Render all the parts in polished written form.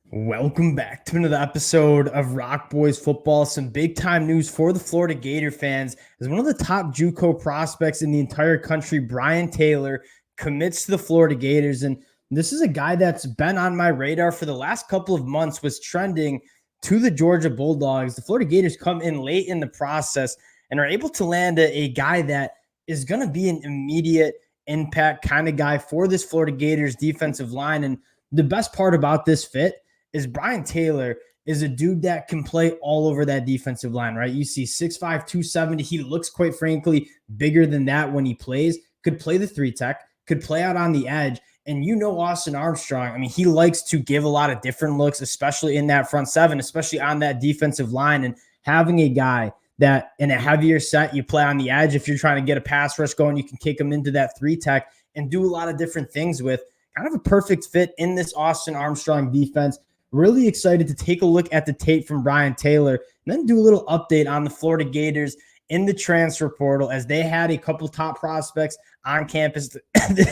Welcome back to another episode of Rock Boys Football. Some big time news for the Florida Gator fans as one of the top JUCO prospects in the entire country, Brien Taylor, commits to the Florida Gators. And this is a guy that's been on my radar for the last couple of months, was trending to the Georgia Bulldogs. The Florida Gators come in late in the process and are able to land a guy that is going to be an immediate impact kind of guy for this Florida Gators defensive line. And the best part about this fit is Brien Taylor is a dude that can play all over that defensive line, right? You see 6'5", 270. He looks, quite frankly, bigger than that when he plays. Could play the three tech, could play out on the edge. And you know Austin Armstrong, I mean, he likes to give a lot of different looks, especially in that front seven, especially on that defensive line. And having a guy that in a heavier set, you play on the edge. If you're trying to get a pass rush going, you can kick him into that three tech and do a lot of different things with. Kind of a perfect fit in this Austin Armstrong defense. Really excited to take a look at the tape from Brien Taylor and then do a little update on the Florida Gators in the transfer portal, as they had a couple top prospects on campus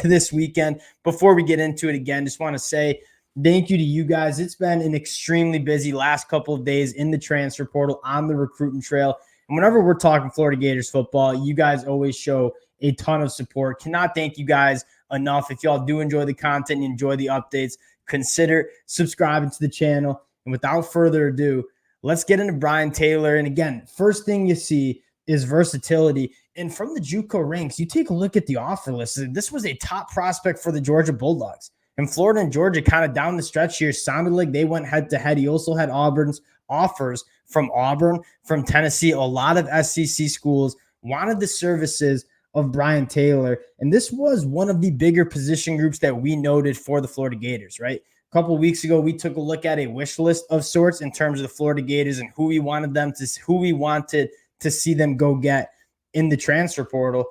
this weekend. Before we get into it again, just want to say thank you to you guys. It's been an extremely busy last couple of days in the transfer portal on the recruiting trail. And whenever we're talking Florida Gators football, you guys always show a ton of support. Cannot thank you guys enough. If y'all do enjoy the content and enjoy the updates, consider subscribing to the channel. And without further ado, let's get into Brien Taylor. And again, first thing you see is versatility. And from the JUCO ranks, you take a look at the offer list. This was a top prospect for the Georgia Bulldogs. And Florida and Georgia kind of down the stretch here sounded like they went head to head. He also had Auburn's offers from Auburn, from Tennessee. A lot of SEC schools wanted the services of Brien Taylor. And this was one of the bigger position groups that we noted for the Florida Gators, right? A couple of weeks ago, we took a look at a wish list of sorts in terms of the Florida Gators and who we wanted to see them go get in the transfer portal.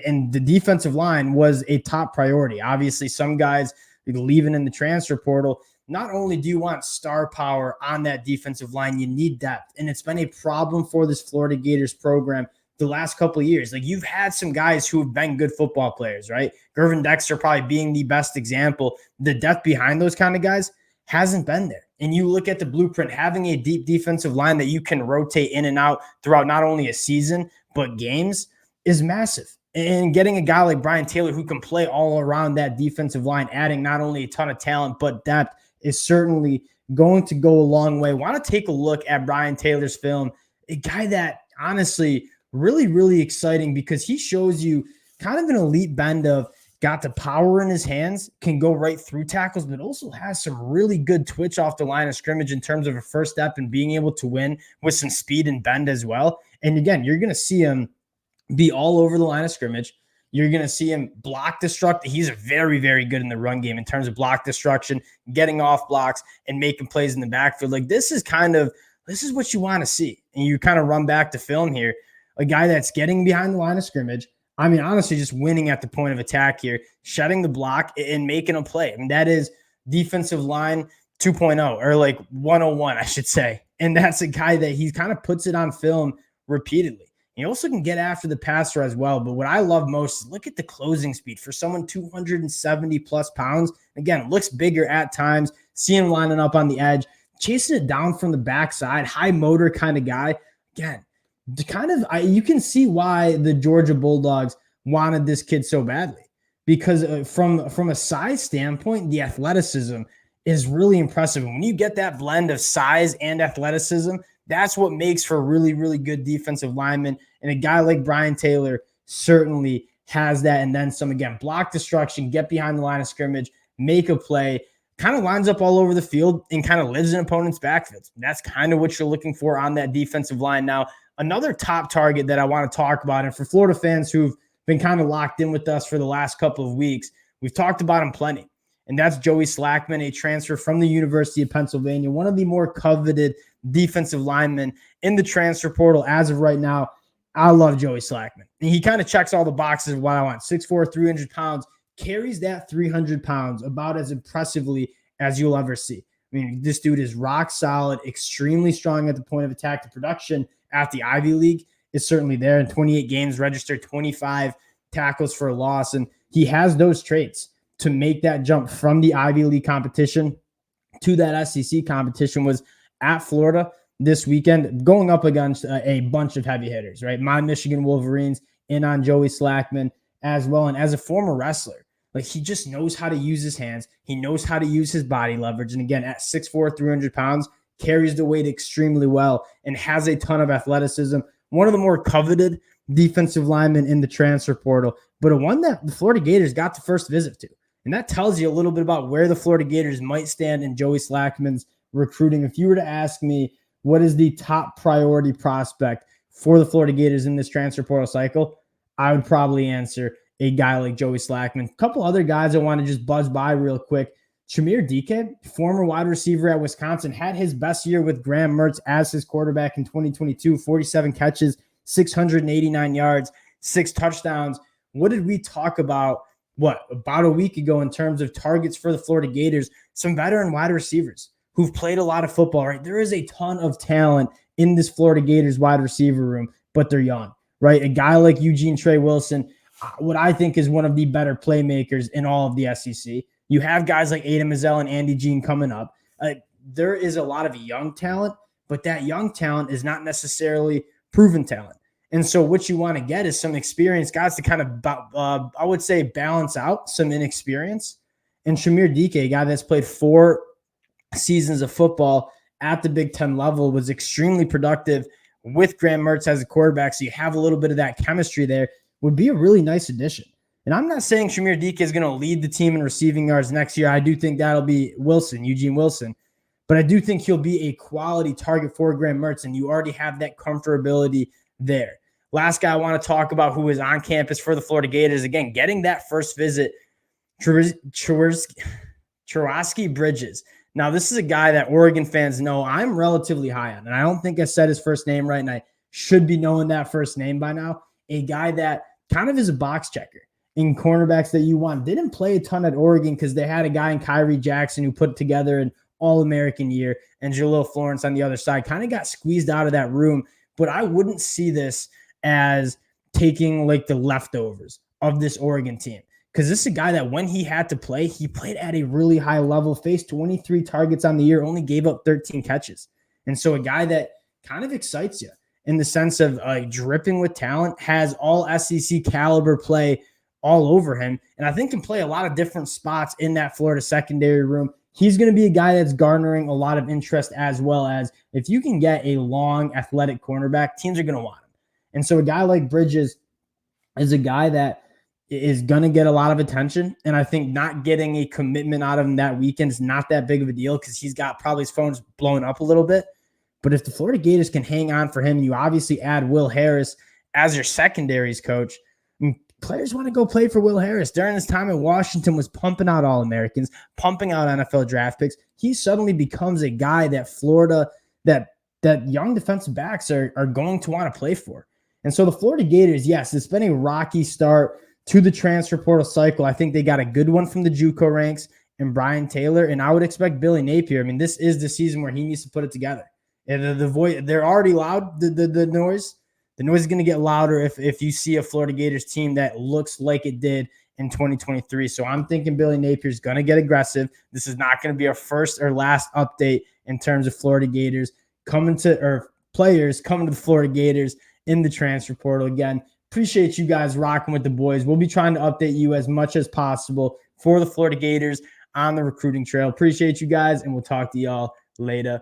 And the defensive line was a top priority. Obviously, some guys leaving in the transfer portal. Not only do you want star power on that defensive line, you need depth. And it's been a problem for this Florida Gators program the last couple of years. Like, you've had some guys who have been good football players, right? Gervin Dexter probably being the best example. The depth behind those kind of guys hasn't been there. And you look at the blueprint, having a deep defensive line that you can rotate in and out throughout not only a season, but games is massive. And getting a guy like Brien Taylor who can play all around that defensive line, adding not only a ton of talent, but depth, is certainly going to go a long way. Want to take a look at Brien Taylor's film, a guy that honestly really, really exciting, because he shows you kind of an elite bend of got the power in his hands, can go right through tackles, but also has some really good twitch off the line of scrimmage in terms of a first step and being able to win with some speed and bend as well. And again, you're going to see him be all over the line of scrimmage. You're going to see him block destruct. He's very, very good in the run game in terms of block destruction, getting off blocks and making plays in the backfield. Like, this is what you want to see. And you kind of run back to film here. A guy that's getting behind the line of scrimmage. I mean, honestly, just winning at the point of attack here, shedding the block and making a play. I mean, that is defensive line 2.0, or like 101, I should say. And that's a guy that he kind of puts it on film repeatedly. He also can get after the passer as well. But what I love most is look at the closing speed for someone 270 plus pounds. Again, looks bigger at times. See him lining up on the edge, chasing it down from the backside, high motor kind of guy. Again, you can see why the Georgia Bulldogs wanted this kid so badly, because from a size standpoint, the athleticism is really impressive. And when you get that blend of size and athleticism, that's what makes for a really, really good defensive lineman. And a guy like Brien Taylor certainly has that. And then some. Again, block destruction, get behind the line of scrimmage, make a play, kind of lines up all over the field and kind of lives in opponents' backfields. That's kind of what you're looking for on that defensive line. Now, another top target that I want to talk about, and for Florida fans who've been kind of locked in with us for the last couple of weeks, we've talked about him plenty. And that's Joey Slackman, a transfer from the University of Pennsylvania, one of the more coveted defensive linemen in the transfer portal as of right now. I love Joey Slackman. And he kind of checks all the boxes of what I want. 6'4", 300 pounds, carries that 300 pounds about as impressively as you'll ever see. I mean, this dude is rock solid, extremely strong at the point of attack. The production at the Ivy League is certainly there. In 28 games, registered 25 tackles for a loss. And he has those traits to make that jump from the Ivy League competition to that SEC competition was at Florida this weekend, going up against a bunch of heavy hitters, right? My Michigan Wolverines in on Joey Slackman as well. And as a former wrestler, like, he just knows how to use his hands. He knows how to use his body leverage. And again, at 6'4", 300 pounds, carries the weight extremely well and has a ton of athleticism. One of the more coveted defensive linemen in the transfer portal, but a one that the Florida Gators got the first visit to. And that tells you a little bit about where the Florida Gators might stand in Joey Slackman's recruiting. If you were to ask me what is the top priority prospect for the Florida Gators in this transfer portal cycle, I would probably answer a guy like Joey Slackman. A couple other guys I want to just buzz by real quick. Shamir DK, former wide receiver at Wisconsin, had his best year with Graham Mertz as his quarterback in 2022, 47 catches, 689 yards, 6 touchdowns. What did we talk about, about a week ago in terms of targets for the Florida Gators? Some veteran wide receivers who've played a lot of football, right? There is a ton of talent in this Florida Gators wide receiver room, but they're young, right? A guy like Eugene Trey Wilson, what I think is one of the better playmakers in all of the SEC. You have guys like Aiden Mazzell and Andy Jean coming up. There is a lot of young talent, but that young talent is not necessarily proven talent. And so what you want to get is some experienced guys to kind of, I would say, balance out some inexperience. And Shamir DK, a guy that's played 4 seasons of football at the Big Ten level, was extremely productive with Graham Mertz as a quarterback. So you have a little bit of that chemistry there. Would be a really nice addition. And I'm not saying Shamir DK is going to lead the team in receiving yards next year. I do think that'll be Eugene Wilson. But I do think he'll be a quality target for Graham Mertz, and you already have that comfortability there. Last guy I want to talk about who is on campus for the Florida Gators, again, getting that first visit, Churosky Bridges. Now, this is a guy that Oregon fans know I'm relatively high on, and I don't think I said his first name right, and I should be knowing that first name by now. A guy that kind of is a box checker in cornerbacks that you want. Didn't play a ton at Oregon because they had a guy in Kyrie Jackson who put together an All-American year, and Jalil Florence on the other side kind of got squeezed out of that room. But I wouldn't see this as taking like the leftovers of this Oregon team, because this is a guy that when he had to play, he played at a really high level, faced 23 targets on the year, only gave up 13 catches. And so a guy that kind of excites you in the sense of dripping with talent, has all SEC caliber play all over him, and I think can play a lot of different spots in that Florida secondary room. He's going to be a guy that's garnering a lot of interest, as well as if you can get a long, athletic cornerback, teams are going to want him. And so a guy like Bridges is a guy that is going to get a lot of attention, and I think not getting a commitment out of him that weekend is not that big of a deal because he's got probably his phone's blowing up a little bit. But if the Florida Gators can hang on for him, you obviously add Will Harris as your secondaries coach. Players want to go play for Will Harris. During his time in Washington, was pumping out All-Americans, pumping out NFL draft picks. He suddenly becomes a guy that Florida, that young defensive backs are going to want to play for. And so the Florida Gators, yes, it's been a rocky start to the transfer portal cycle. I think they got a good one from the JUCO ranks and Brien Taylor, and I would expect Billy Napier. I mean, this is the season where he needs to put it together. And the voice, they're already loud, the noise. The noise is going to get louder if you see a Florida Gators team that looks like it did in 2023. So I'm thinking Billy Napier is going to get aggressive. This is not going to be our first or last update in terms of Florida Gators players coming to the Florida Gators in the transfer portal. Again, appreciate you guys rocking with the boys. We'll be trying to update you as much as possible for the Florida Gators on the recruiting trail. Appreciate you guys, and we'll talk to y'all later.